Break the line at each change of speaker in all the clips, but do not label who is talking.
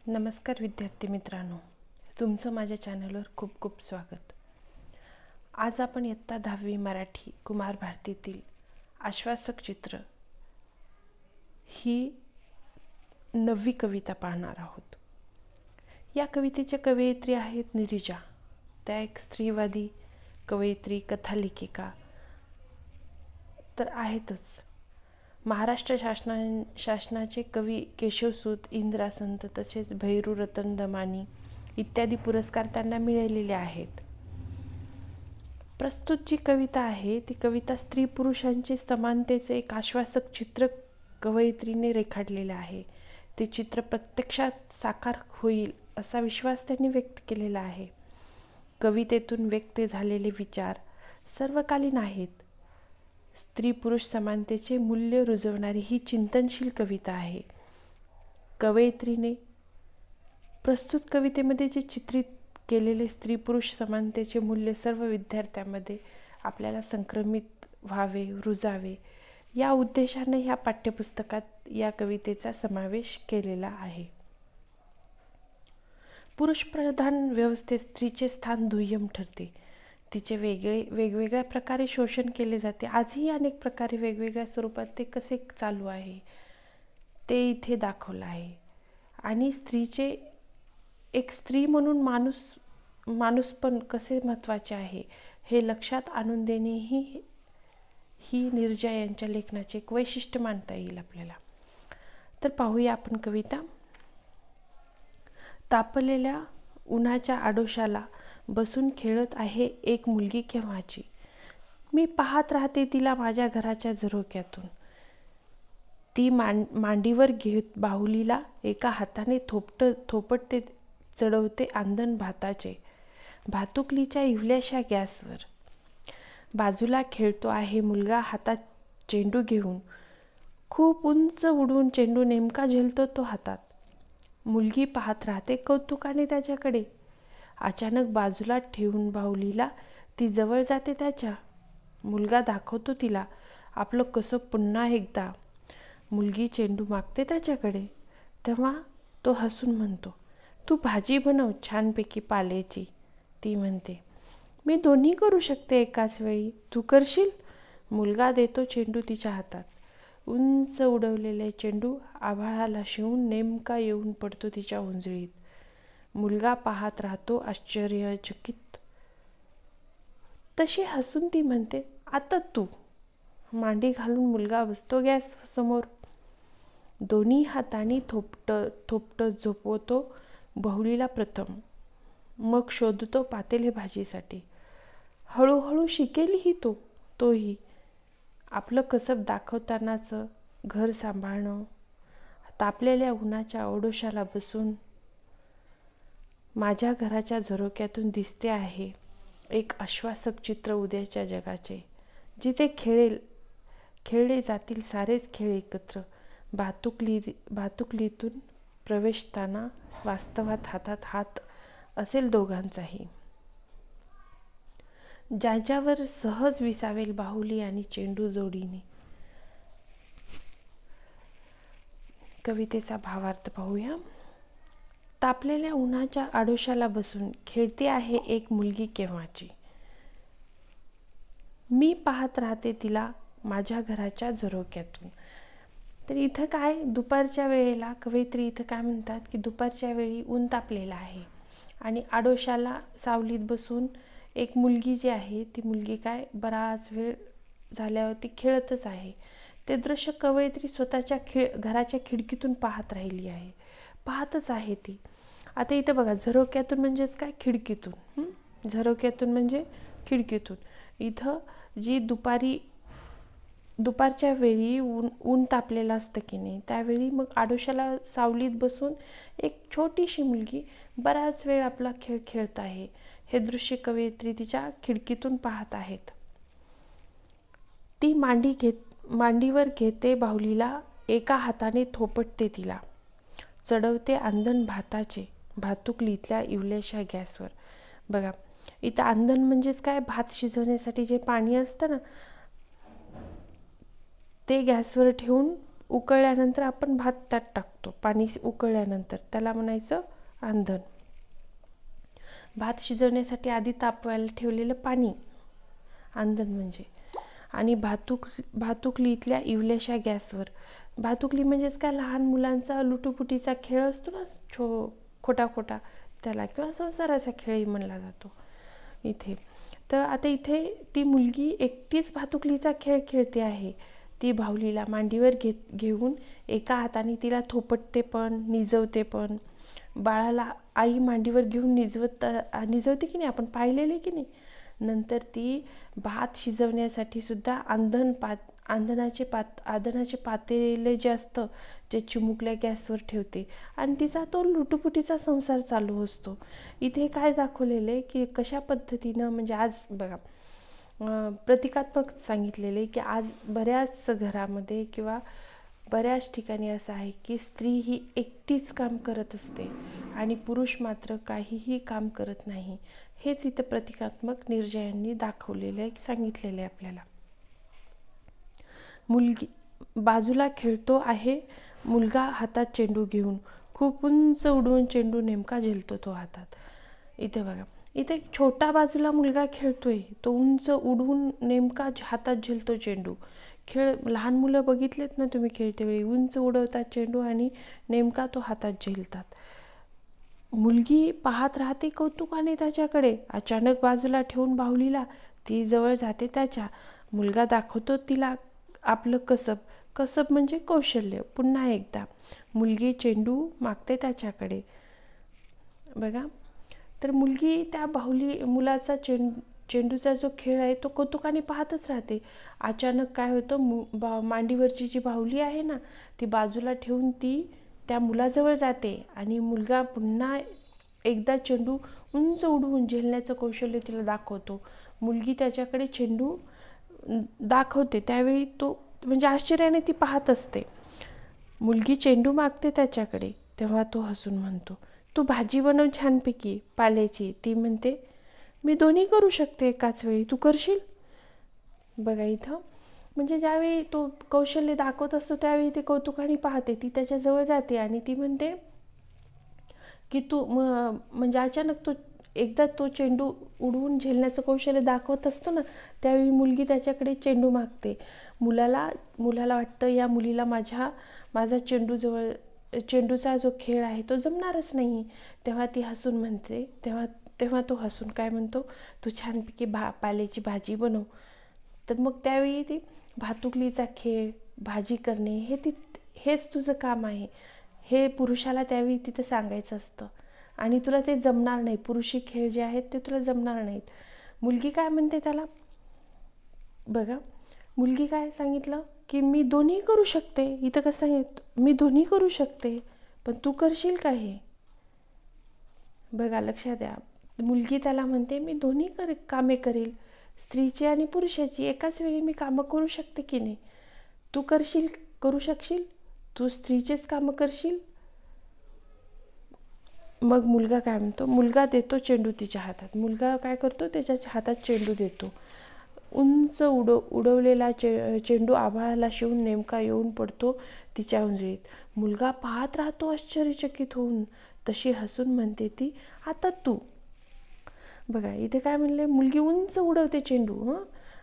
नमस्कार विद्यार्थी मित्रांनो, तुमचं माझ्या चॅनलवर खूप खूप स्वागत. आज आपण इयत्ता 10वी मराठी कुमार भारतीतील आश्वासक चित्र ही 9वी कविता पाहणार आहोत. या कवितेच्या कवयित्री आहेत नीरजा. त्या एक स्त्रीवादी कवयित्री, कथालेखिका तर आहेतच. महाराष्ट्र शासनाचे कवी केशवसूत, इंदिरासंत तसेच भैरू रतन दमानी इत्यादी पुरस्कार त्यांना मिळालेले आहेत. प्रस्तुत जी कविता आहे ती कविता स्त्री पुरुषांचे समानतेचे एक आश्वासक चित्र कवयित्रीने रेखाटलेले आहे. ते चित्र प्रत्यक्षात साकार होईल असा विश्वास त्यांनी व्यक्त केलेला आहे. कवितेतून व्यक्त झालेले विचार सर्वकालीन आहेत. स्त्री पुरुष समानतेचे मूल्य रुजवणारी ही चिंतनशील कविता आहे. कवयित्रीने प्रस्तुत कवितेमध्ये जे चित्रित केलेले स्त्री पुरुष समानतेचे मूल्य सर्व विद्यार्थ्यांमध्ये आपल्याला संक्रमित व्हावे, रुजावे या उद्देशाने ह्या पाठ्यपुस्तकात या कवितेचा समावेश केलेला आहे. पुरुषप्रधान व्यवस्थेत स्त्रीचे स्थान दुय्यम ठरते. तिचे वेगवेगळ्या प्रकारे शोषण केले जाते. आजही अनेक प्रकारे वेगवेगळ्या स्वरूपात ते कसे चालू आहे ते इथे दाखवलं आहे. आणि स्त्रीचे एक स्त्री म्हणून माणूस पण कसे महत्त्वाचे आहे हे लक्षात आणून देणे ही नीरजा यांच्या लेखनाचे एक वैशिष्ट्य मानता येईल आपल्याला. तर पाहूया आपण कविता. तापलेल्या उन्हाच्या आडोशाला बसून खेळत आहे एक मुलगी केव्हाची. मी पाहत राहते तिला माझ्या घराच्या झरोक्यातून. ती मांडीवर घेत बाहुलीला एका हाताने थोपटते, चढवते आंधण भाताचे भातुकलीच्या इवल्याशा गॅसवर. बाजूला खेळतो आहे मुलगा हातात चेंडू घेऊन. खूप उंच उडून चेंडू नेमका झेलतो तो हातात. मुलगी पाहत राहते कौतुकाने त्याच्याकडे. अचानक बाजूला ठेवून बाहुलीला ती जवळ जाते त्याच्या. मुलगा दाखवतो तिला आपलं कसं पुन्हा एकदा. मुलगी चेंडू मागते त्याच्याकडे. तेव्हा तो हसून म्हणतो, तू भाजी बनव छानपैकी पाल्याची. ती म्हणते, मी दोन्ही करू शकते एकाच वेळी, तू करशील. मुलगा देतो चेंडू तिच्या हातात. उंच उडवलेले चेंडू आभाळाला शिवून नेमका येऊन पडतो तिच्या उंजळीत. मुलगा पाहत राहतो आश्चर्यचकित. तशी हसून ती म्हणते, आता तू. मांडी घालून मुलगा बसतो गॅस समोर. दोन्ही हातांनी थोपटत झोपवतो बाहुलीला प्रथम. मग शोधतो पातेले भाजीसाठी. हळूहळू शिकेलही तोही. आपलं कसब दाखवतानाचं घर सांभाळणं. तापलेल्या उन्हाच्या आडोशाला बसून माझ्या घराच्या झरोक्यातून दिसते आहे एक आश्वासक चित्र उद्याच्या जगाचे, जिथे खेळले जातील सारेच खेळ एकत्र. भातुकलीतून प्रवेशताना वास्तवात हातात हात असेल दोघांचाही. ज्याच्यावर सहज विसावेल बाहुली आणि चेंडू जोडीने. कवितेचा भावार्थ पाहूया. तापलेल्या उन्हाच्या आडोशाला बसून खेळते आहे एक मुलगी केव्हाची. मी पाहत राहते तिला माझ्या घराच्या झरोक्यातून. तर इथं काय, दुपारच्या वेळेला कवयित्री इथं काय म्हणतात की दुपारच्या वेळी ऊन तापलेलं आहे आणि आडोशाला सावलीत बसून एक मुलगी जी आहे ती मुलगी काय बराच वेळ झाल्यावरती खेळतच आहे. ते दृश्य कवयित्री स्वतःच्या घराच्या खिडकीतून पाहतच आहे ती. आता इथं बघा, झरोक्यातून म्हणजेच काय, खिडकीतून. झरोक्यातून म्हणजे खिडकीतून. इथं जी दुपारच्या वेळी ऊन तापलेलं असतं की नाही, त्यावेळी मग आडोशाला सावलीत बसून एक छोटीशी मुलगी बराच वेळ आपला खेळ खेळत आहे. हे दृश्य कवयित्री तिच्या खिडकीतून पाहत आहेत. ती मांडीवर घेते बाहुलीला, एका हाताने थोपटते तिला, चढवते आंधण भाताचे भातुकलीतल्या इवल्याशा गॅसवर. बघा, इथं आंधण म्हणजेच काय, भात शिजवण्यासाठी जे पाणी असतं ना ते गॅसवर ठेवून उकळल्यानंतर आपण भात त्यात टाकतो. पाणी उकळल्यानंतर त्याला म्हणायचं आंधण. भात शिजवण्यासाठी आधी तापवायला ठेवलेलं पाणी आंधण म्हणजे. आणि भातुकलीतल्या इवल्याशा गॅसवर. भातुकली म्हणजेच काय, लहान मुलांचा लुटुपुटीचा खेळ असतो ना, खोटा त्याला, किंवा संसाराचा खेळही म्हणला जातो इथे. तर आता इथे ती मुलगी एकटीच भातुकलीचा खेळ खेळते आहे. ती बाहुलीला मांडीवर घेऊन एका हाताने तिला थोपटते पण, निजवते पण. बाळाला आई मांडीवर घेऊन निजवते की नाही, आपण पाहिलेले की नाही. नंतर ती भात शिजवण्यासाठी सुद्धा आंधणाचे पातेले जे असतं ते चिमुकल्या गॅसवर ठेवते आणि तिचा तो लुटुपुटीचा संसार चालू असतो. इथे काय दाखवलेलं आहे की कशा पद्धतीनं, म्हणजे आज बघा प्रतिकात्मक सांगितलेले की आज बऱ्याच घरामध्ये किंवा बऱ्याच ठिकाणी असं आहे की स्त्री ही एकटीच काम करत असते आणि पुरुष मात्र काहीही काम करत नाही. हेच इथं प्रतिकात्मक निर्जयांनी दाखवलेलं आहे, सांगितलेलं आहे आपल्याला. मुलगी बाजूला खेळतो आहे मुलगा हातात चेंडू घेऊन. खूप उंच उडवून चेंडू नेमका झेलतो तो हातात. इथे बघा, इथे छोटा बाजूला मुलगा खेळतोय, तो उंच उडवून नेमका हातात झेलतो चेंडू. लहान मुलं बघितलेत ना तुम्ही खेळते वेळी, उंच उडवतात चेंडू आणि नेमका तो हातात झेलतात. मुलगी पाहत राहते कौतुकाने त्याच्याकडे. अचानक बाजूला ठेवून बाहुलीला ती जवळ जाते त्याच्या. मुलगा दाखवतो तिला आपलं कसब म्हणजे कौशल्य. पुन्हा एकदा मुलगी चेंडू मागते त्याच्याकडे. बघा, तर मुलगी त्या मुलाचा चेंडूचा जो खेळ आहे तो कौतुकाने पाहतच राहते. अचानक काय होतं, मांडीवरची जी बाहुली आहे ना, ती बाजूला ठेवून ती त्या मुलाजवळ जाते आणि मुलगा पुन्हा एकदा चेंडू उंच उडवून झेलण्याचं कौशल्य तिला दाखवतो. मुलगी त्याच्याकडे चेंडू दाखवते त्यावेळी तो म्हणजे आश्चर्याने ती पाहत असते. मुलगी चेंडू मागते त्याच्याकडे, तेव्हा तो हसून म्हणतो, तू भाजी बनव छानपैकी पाल्याची. ती म्हणते, मी दोन्ही करू शकते एकाच वेळी, तू करशील? बघा इथं, म्हणजे ज्यावेळी तो कौशल्य दाखवत असतो त्यावेळी ते कौतुकाने पाहते. ती त्याच्याजवळ जाते आणि ती म्हणते की तू म्हणजे अचानक एकदा तो चेंडू उडवून झेलण्याचं कौशल्य दाखवत असतो ना, त्यावेळी मुलगी त्याच्याकडे चेंडू मागते. मुलाला वाटतं या मुलीला माझा चेंडूचा जो खेळ आहे तो जमणारच नाही. तेव्हा ती हसून म्हणते, तेव्हा तो हसून काय म्हणतो, तू छानपैकी पाल्याची भाजी बनव. तर मग त्यावेळी ती भातुकलीचा खेळ, भाजी करणे हेच तुझं काम आहे, हे पुरुषाला त्यावेळी तिथं सांगायचं असतं. आणि तुला ते जमणार नाही, पुरुषी खेळ जे आहेत ते तुला जमणार नाहीत. मुलगी काय म्हणते त्याला, बघा मुलगी काय सांगितलं की मी दोन्ही करू शकते. इथं कसं आहे, मी दोन्ही करू शकते, पण तू करशील का हे? बघा लक्षात द्या, मुलगी त्याला म्हणते मी दोन्ही कामे करेल, स्त्रीची आणि पुरुषाची एकाच वेळी मी कामं करू शकते की नाही. तू करू शकशील, तू स्त्रीचेच कामं करशील. मग मुलगा काय म्हणतो, मुलगा देतो चेंडू तिच्या हातात. मुलगा काय करतो, त्याच्या हातात चेंडू देतो. उंच उडवलेला चेंडू आभाळाला शिवून नेमका येऊन पडतो तिच्या उंजळीत. मुलगा पाहत राहतो आश्चर्यचकित होऊन. तशी हसून म्हणते ती, आता तू. बघा इथे काय म्हणले, मुलगी उंच उडवते चेंडू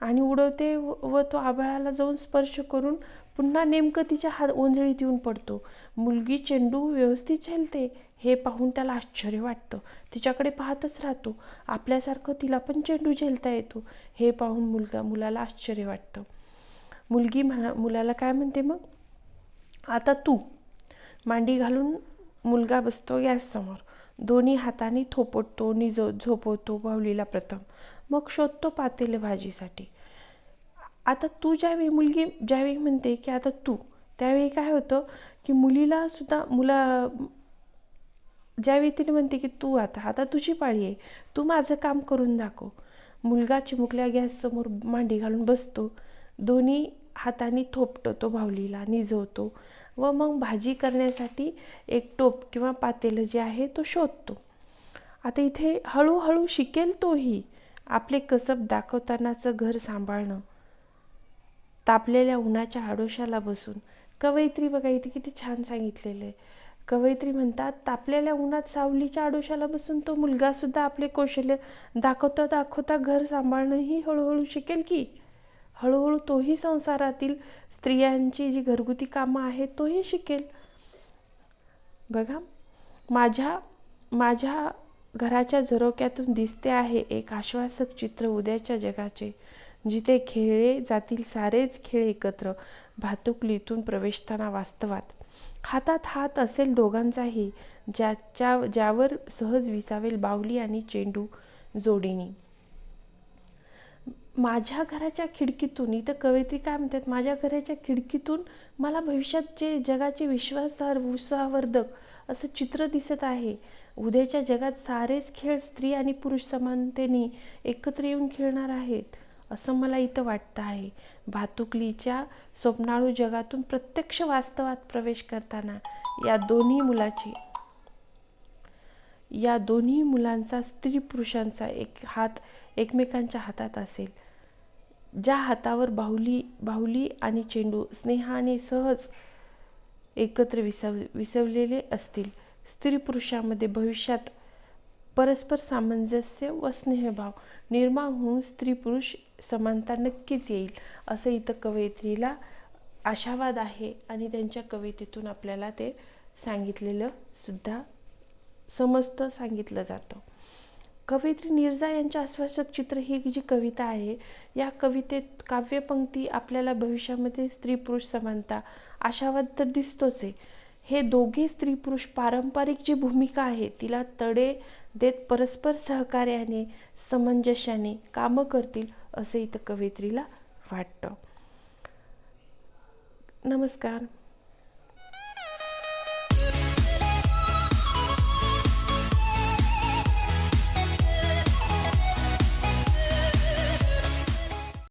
आणि उडवते व तो आभाळाला जाऊन स्पर्श करून पुन्हा नेमकं तिच्या ओंजळीत येऊन पडतो. मुलगी चेंडू व्यवस्थित झेलते हे पाहून त्याला आश्चर्य वाटतं. तिच्याकडे पाहतच राहतो. आपल्यासारखं तिला पण चेंडू झेलता येतो हे पाहून मुलाला आश्चर्य वाटतं. मुलगी मुलाला काय म्हणते, मग आता तू. मांडी घालून मुलगा बसतो गॅससमोर. दोन्ही हाताने थोपटतो, झोपवतो बाहुलीला प्रथम, मग शोधतो पातेले भाजीसाठी. आता तू मुलगी ज्यावेळी म्हणते की आता तू, त्यावेळी काय होतं की ज्यावेळी तिने म्हणते की तू आता तुझी पाळी आहे, तू माझं काम करून दाखव. मुलगा चिमुकल्या गॅससमोर मांडी घालून बसतो. दोन्ही हाताने थोपटतो तो बाहुलीला, निजवतो व मग भाजी करण्यासाठी एक टोप किंवा पातेलं जे आहे तो शोधतो. आता इथे हळूहळू शिकेल तोही आपले कसब दाखवतानाचं घर सांभाळणं. तापलेल्या उन्हाच्या आडोशाला बसून कवयित्री बघा इथे किती छान सांगितलेलं आहे. कवयित्री म्हणतात, तापलेल्या उन्हात सावलीच्या आडोशाला बसून तो मुलगा सुद्धा आपले कौशल्य दाखवता दाखवता घर सांभाळणंही हळूहळू शिकेल की. हळूहळू तोही संसारातील स्त्रियांची जी घरगुती कामं आहेत तोही शिकेल. बघा, माझ्या घराच्या झरोक्यातून दिसते आहे एक आश्वासक चित्र उद्याच्या जगाचे, जिथे खेळले जातील सारेच खेळ एकत्र, भातुकलीतून प्रवेशताना वास्तवात. हातात हात असेल दोघांचाही, ज्यावर सहज विसावेल बाहुली आणि चेंडू जोडीनी. माझ्या घराच्या खिडकीतून, इथं कवयित्री काय म्हणतात, माझ्या घराच्या खिडकीतून मला भविष्यात जे जगाचे विश्वासार्ह उत्साहवर्धक असं चित्र दिसत आहे. उद्याच्या जगात सारेच खेळ स्त्री आणि पुरुष समानतेने एकत्र येऊन खेळणार आहेत असं मला इथं वाटतं आहे. भातुकलीच्या स्वप्नाळू जगातून प्रत्यक्ष वास्तवात प्रवेश करताना या दोन्ही मुलांचा स्त्री पुरुषांचा एक हात एकमेकांच्या हातात असेल. ज्या हातावर बाहुली आणि चेंडू स्नेहाने सहज एकत्र विसवलेले असतील. स्त्री पुरुषामध्ये भविष्यात परस्पर सामंजस्य व स्नेहभाव निर्माण होऊन स्त्री पुरुष समानता नक्कीच येईल असं इथं कवयित्रीला आशावाद आहे. आणि त्यांच्या कवितेतून आपल्याला ते सांगितलेलं सुद्धा समजतं, सांगितलं जातं. कवयित्री नीरजा यांच्या आश्वासक चित्र ही जी कविता आहे, या कवितेत काव्यपंक्ती आपल्याला भविष्यामध्ये स्त्री पुरुष समानता आशावाद तर दिसतोच आहे. हे दोघे स्त्री पुरुष पारंपरिक जी भूमिका आहे तिला तडे देत परस्पर सहकार्याने सामंजस्याने कामं करतील असं इथं कवयित्रीला वाटतं. नमस्कार.